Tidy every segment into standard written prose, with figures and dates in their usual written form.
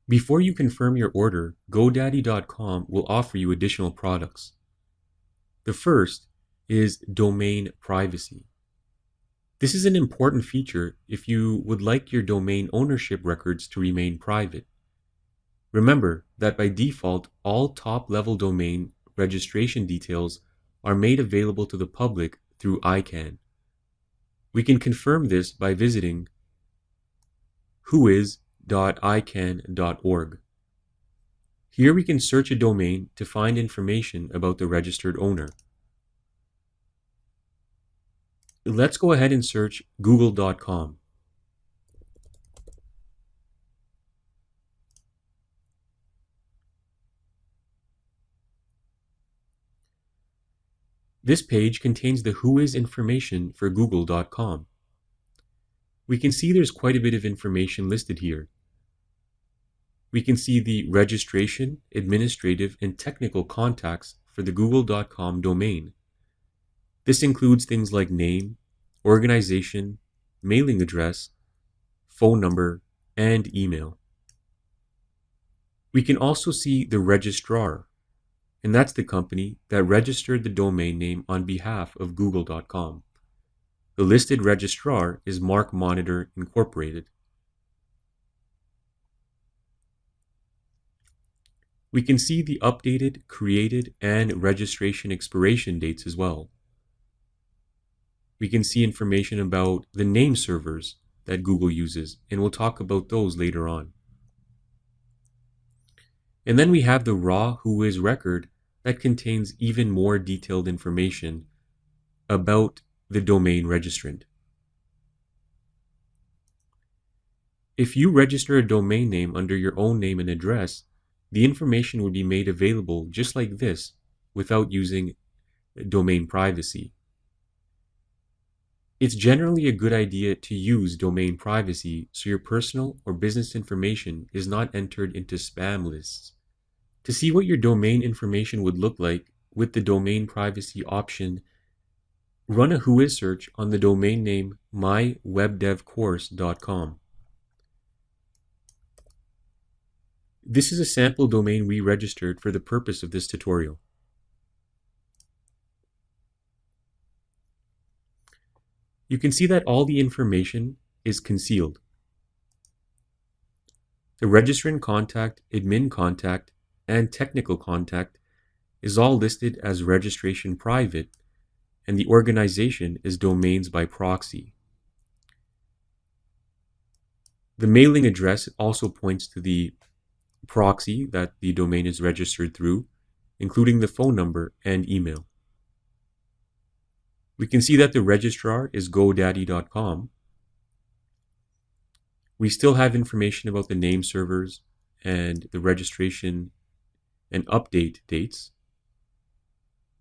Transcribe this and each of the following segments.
Before you confirm your order, GoDaddy.com will offer you additional products. The first is domain privacy. This is an important feature if you would like your domain ownership records to remain private. Remember that by default, all top-level domain registration details are made available to the public through ICANN. We can confirm this by visiting whois.icann.org. Here we can search a domain to find information about the registered owner. Let's go ahead and search google.com. This page contains the whois information for google.com. We can see there's quite a bit of information listed here. We can see the registration, administrative, and technical contacts for the google.com domain. This includes things like name, organization, mailing address, phone number, and email. We can also see the registrar, and that's the company that registered the domain name on behalf of google.com. The listed registrar is Mark Monitor Incorporated. We can see the updated, created, and registration expiration dates as well. We can see information about the name servers that Google uses, and we'll talk about those later on. And then we have the raw whois record that contains even more detailed information about the domain registrant. If you register a domain name under your own name and address, the information would be made available just like this without using domain privacy. It's generally a good idea to use domain privacy so your personal or business information is not entered into spam lists. To see what your domain information would look like with the domain privacy option, run a whois search on the domain name mywebdevcourse.com. This is a sample domain we registered for the purpose of this tutorial. You can see that all the information is concealed. The registrant contact, admin contact, and technical contact is all listed as registration private, and the organization is domains by proxy. The mailing address also points to the proxy that the domain is registered through, including the phone number and email. We can see that the registrar is GoDaddy.com. We still have information about the name servers and the registration and update dates,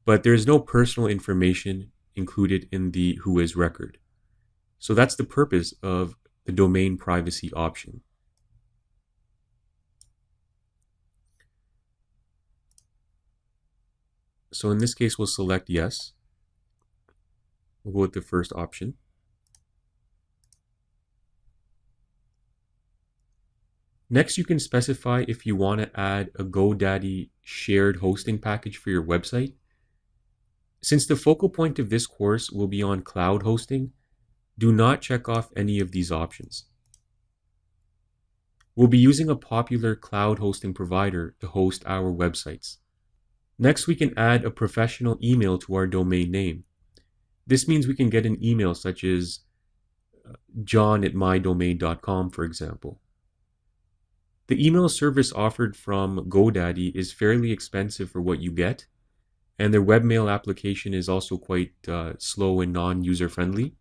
but there is no personal information included in the whois record. So that's the purpose of the domain privacy option. So in this case, we'll select yes. We'll go with the first option. Next, you can specify if you want to add a GoDaddy shared hosting package for your website. Since the focal point of this course will be on cloud hosting, do not check off any of these options. We'll be using a popular cloud hosting provider to host our websites. Next, we can add a professional email to our domain name. This means we can get an email such as john@mydomain.com, for example. The email service offered from GoDaddy is fairly expensive for what you get, and their webmail application is also quite slow and non-user friendly.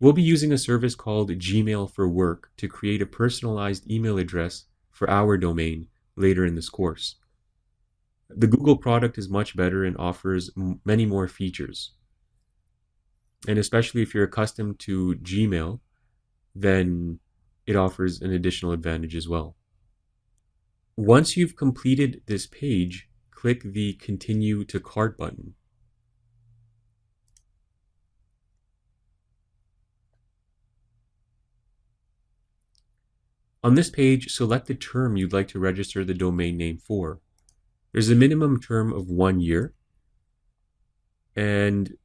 We'll be using a service called Gmail for Work to create a personalized email address for our domain later in this course. The Google product is much better and offers many more features. And especially if you're accustomed to Gmail, then it offers an additional advantage as well. Once you've completed this page, click the Continue to Cart button. On this page, select the term you'd like to register the domain name for. There's a minimum term of 1 year, and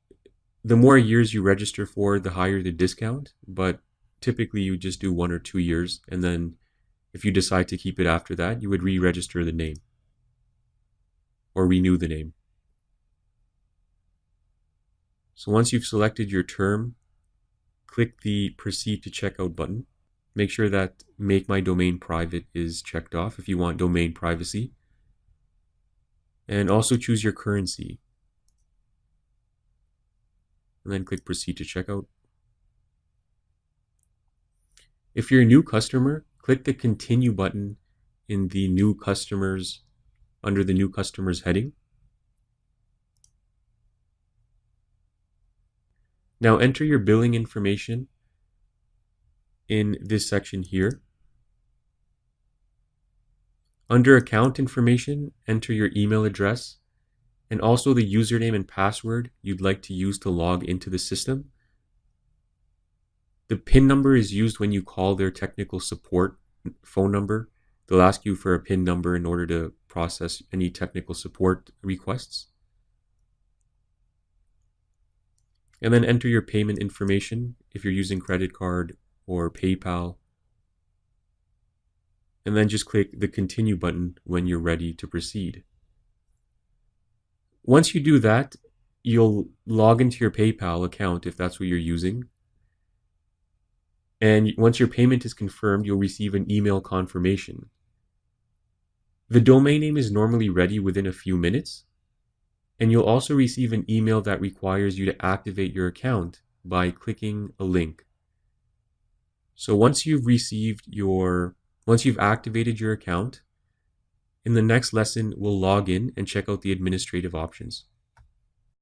the more years you register for, the higher the discount, but typically you just do 1 or 2 years, and then if you decide to keep it after that, you would re-register the name or renew the name. So once you've selected your term, click the Proceed to Checkout button. Make sure that Make My Domain Private is checked off if you want domain privacy. And also choose your currency. And then click Proceed to Checkout. If you're a new customer, click the Continue button in the New Customers, under the New Customers heading. Now enter your billing information in this section here. Under Account Information, enter your email address and also the username and password you'd like to use to log into the system. The PIN number is used when you call their technical support phone number. They'll ask you for a PIN number in order to process any technical support requests. And then enter your payment information if you're using credit card or PayPal. And then just click the Continue button when you're ready to proceed. Once you do that, you'll log into your PayPal account if that's what you're using. And once your payment is confirmed, you'll receive an email confirmation. The domain name is normally ready within a few minutes, and you'll also receive an email that requires you to activate your account by clicking a link. So once you've activated your account, in the next lesson, we'll log in and check out the administrative options.